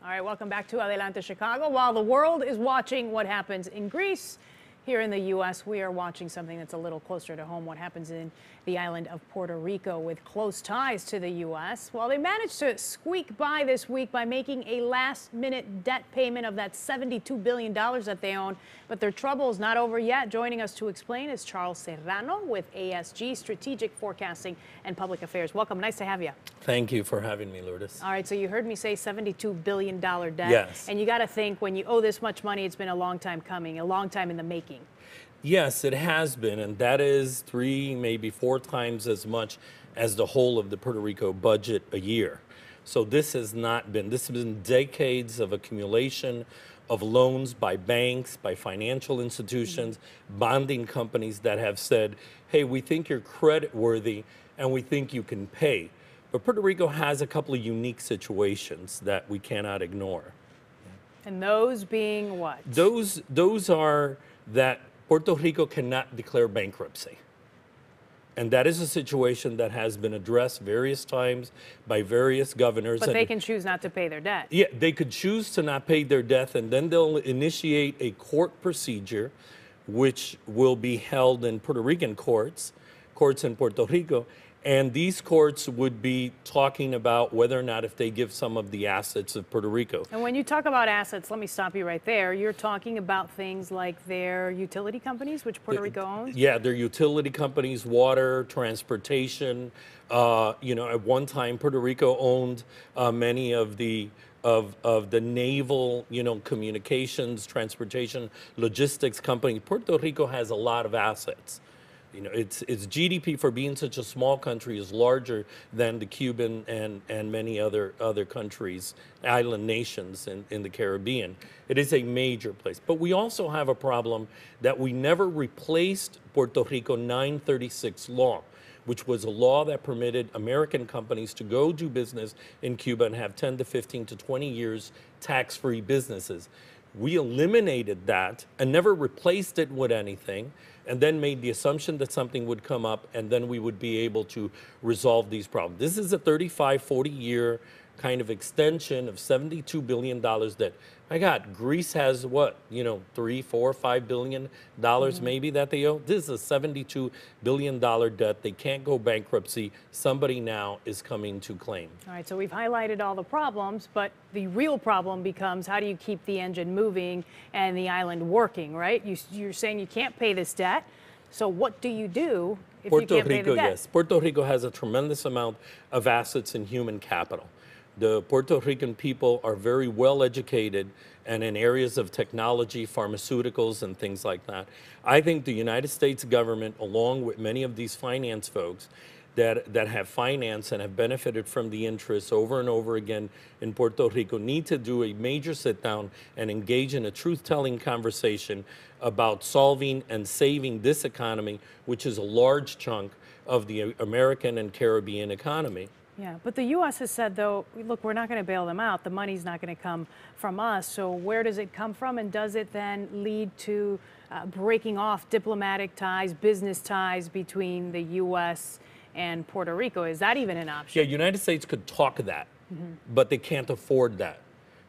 All right, welcome back to Adelante Chicago. While the world is watching what happens in Greece, here in the U.S., we are watching something that's a little closer to home, what happens in the island of Puerto Rico with close ties to the U.S. Well, they managed to squeak by this week by making a last-minute debt payment of that $72 billion that they own. But their trouble is not over yet. Joining us to explain is Charlie Serrano with ASG, Strategic Forecasting and Public Affairs. Welcome. Nice to have you. Thank you for having me, Lourdes. All right, so you heard me say $72 billion debt. Yes. And you got to think when you owe this much money, it's been a long time coming, a long time in the making. Yes, it has been, and that is 3, maybe 4 times as much as the whole of the Puerto Rico budget a year. So this has been decades of accumulation of loans by banks, by financial institutions, bonding companies that have said, hey, we think you're creditworthy and we think you can pay. But Puerto Rico has a couple of unique situations that we cannot ignore. And those being what? Those are that Puerto Rico cannot declare bankruptcy. And that is a situation that has been addressed various times by various governors. But they can choose not to pay their debt. Yeah, they could choose to not pay their debt, and then they'll initiate a court procedure, which will be held in Puerto Rican courts in Puerto Rico. And these courts would be talking about whether or not if they give some of the assets of Puerto Rico. And when you talk about assets, let me stop you right there. You're talking about things like their utility companies, which Puerto Rico owns? Yeah, their utility companies, water, transportation. At one time, Puerto Rico owned many of the naval, communications, transportation, logistics companies. Puerto Rico has a lot of assets. Its GDP for being such a small country is larger than the Cuban and many other countries, island nations in the Caribbean. It is a major place. But we also have a problem that we never replaced Puerto Rico 936 law, which was a law that permitted American companies to go do business in Cuba and have 10 to 15 to 20 years tax-free businesses. We eliminated that and never replaced it with anything, and then made the assumption that something would come up and then we would be able to resolve these problems. This is a 35, 40-year kind of extension of $72 billion that, my God, Greece has what, $3, $4, $5 billion maybe that they owe. This is a $72 billion debt. They can't go bankruptcy. Somebody now is coming to claim. All right, so we've highlighted all the problems, but the real problem becomes how do you keep the engine moving and the island working, right? You're saying you can't pay this debt. So what do you do if you can't pay the debt? Yes. Puerto Rico has a tremendous amount of assets in human capital. The Puerto Rican people are very well educated and in areas of technology, pharmaceuticals, and things like that. I think the United States government, along with many of these finance folks that have financed and have benefited from the interests over and over again in Puerto Rico, need to do a major sit down and engage in a truth-telling conversation about solving and saving this economy, which is a large chunk of the American and Caribbean economy. Yeah, but the U.S. has said, though, look, we're not going to bail them out. The money's not going to come from us. So where does it come from? And does it then lead to breaking off diplomatic ties, business ties between the U.S. and Puerto Rico? Is that even an option? Yeah, United States could talk that, but they can't afford that.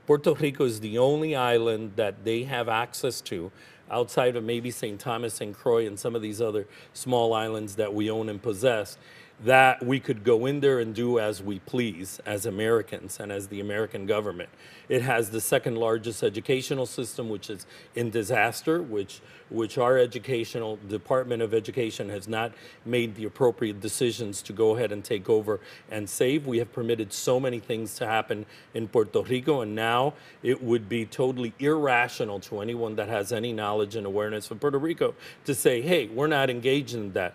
Puerto Rico is the only island that they have access to outside of maybe St. Thomas and Croix and some of these other small islands that we own and possess, that we could go in there and do as we please as Americans and as the American government. It has the second largest educational system, which is in disaster, which our educational Department of Education has not made the appropriate decisions to go ahead and take over and save. We have permitted so many things to happen in Puerto Rico, and now it would be totally irrational to anyone that has any knowledge and awareness of Puerto Rico to say, hey, we're not engaged in that.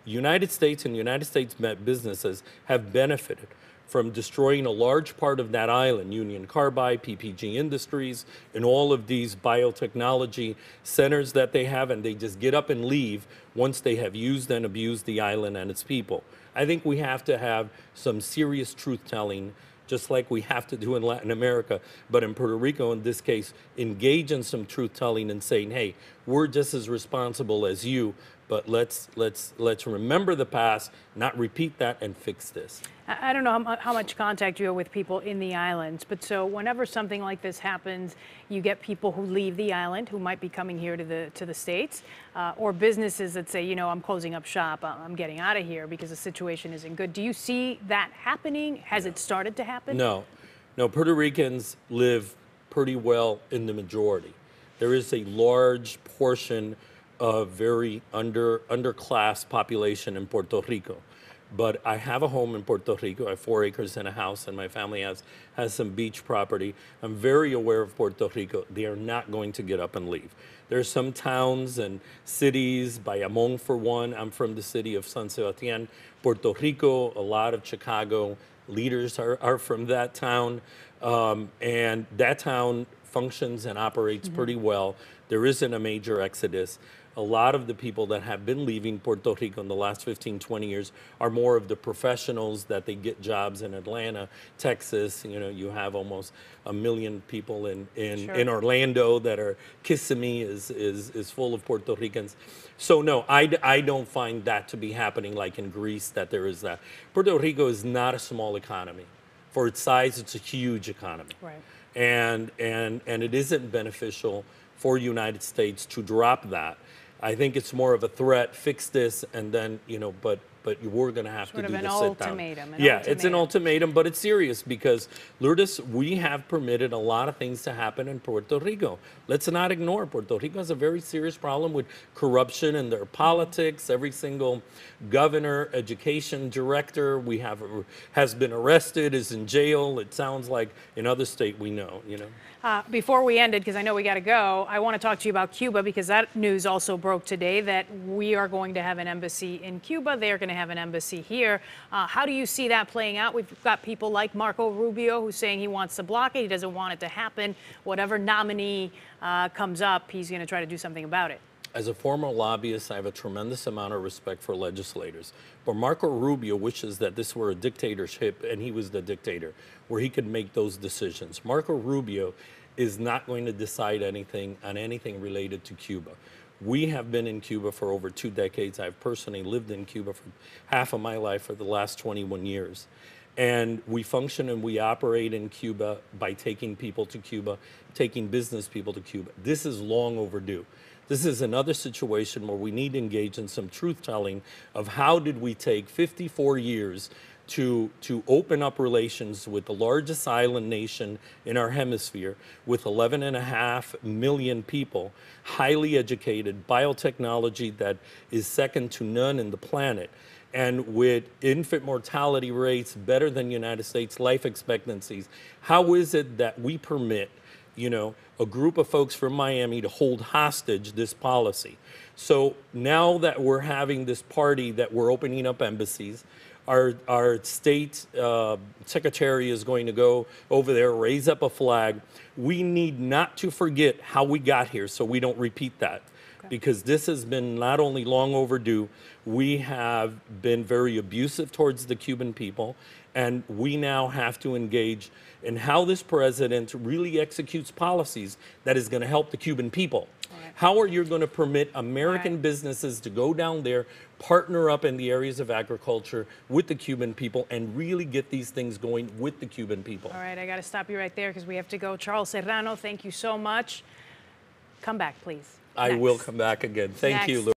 United States and United States businesses have benefited from destroying a large part of that island, Union Carbide, PPG Industries, and all of these biotechnology centers that they have, and they just get up and leave once they have used and abused the island and its people. I think we have to have some serious truth-telling, just like we have to do in Latin America, but in Puerto Rico, in this case, engage in some truth-telling and saying, hey, we're just as responsible as you, but let's remember the past, not repeat that, and fix this. I don't know how much contact you have with people in the islands, but so whenever something like this happens, you get people who leave the island who might be coming here to the States, or businesses that say, you know, I'm closing up shop, I'm getting out of here because the situation isn't good. Do you see that happening? Has it started to happen? No, Puerto Ricans live pretty well in the majority. There is a large portion of very underclass population in Puerto Rico. But I have a home in Puerto Rico. I have 4 acres and a house, and my family has some beach property. I'm very aware of Puerto Rico. They are not going to get up and leave. There are some towns and cities, Bayamón for one. I'm from the city of San Sebastián, Puerto Rico. A lot of Chicago leaders are from that town. And that town functions and operates pretty well. There isn't a major exodus. A lot of the people that have been leaving Puerto Rico in the last 15, 20 years are more of the professionals that they get jobs in Atlanta, Texas. You know, you have almost 1 million people in Orlando that are Kissimmee is full of Puerto Ricans. So no, I don't find that to be happening like in Greece, that there is that. Puerto Rico is not a small economy. For its size, it's a huge economy. Right. And it isn't beneficial for United States to drop that. I think it's more of a threat, fix this, and then, you know, but we're going to have to do the sit down. Sort of an ultimatum. Yeah, it's an ultimatum, but it's serious because, Lourdes, we have permitted a lot of things to happen in Puerto Rico. Let's not ignore Puerto Rico has a very serious problem with corruption in their politics. Every single governor, education director has been arrested, is in jail. It sounds like in other states we know, you know. Before we ended, because I know we got to go, I want to talk to you about Cuba because that news also broke today that we are going to have an embassy in Cuba. They're going to have an embassy here. How do you see that playing out? We've got people like Marco Rubio who's saying he wants to block it. He doesn't want it to happen. Whatever nominee comes up, he's going to try to do something about it. As a former lobbyist, I have a tremendous amount of respect for legislators. But Marco Rubio wishes that this were a dictatorship and he was the dictator, where he could make those decisions. Marco Rubio is not going to decide anything on anything related to Cuba. We have been in Cuba for over 2 decades. I've personally lived in Cuba for half of my life for the last 21 years. And we function and we operate in Cuba by taking people to Cuba, taking business people to Cuba. This is long overdue. This is another situation where we need to engage in some truth-telling of how did we take 54 years to open up relations with the largest island nation in our hemisphere with 11.5 million people, highly educated, biotechnology that is second to none in the planet, and with infant mortality rates better than United States life expectancies. How is it that we permit, you know, a group of folks from Miami to hold hostage this policy? So now that we're having this party that we're opening up embassies, our state secretary is going to go over there, raise up a flag. We need not to forget how we got here so we don't repeat that. Okay. Because this has been not only long overdue, we have been very abusive towards the Cuban people, and we now have to engage in how this president really executes policies that is going to help the Cuban people. Right. How are you going to permit American businesses to go down there, partner up in the areas of agriculture with the Cuban people, and really get these things going with the Cuban people? All right, I got to stop you right there because we have to go. Charles Serrano, thank you so much. Come back, please. I will come back again. Thank you, Lou.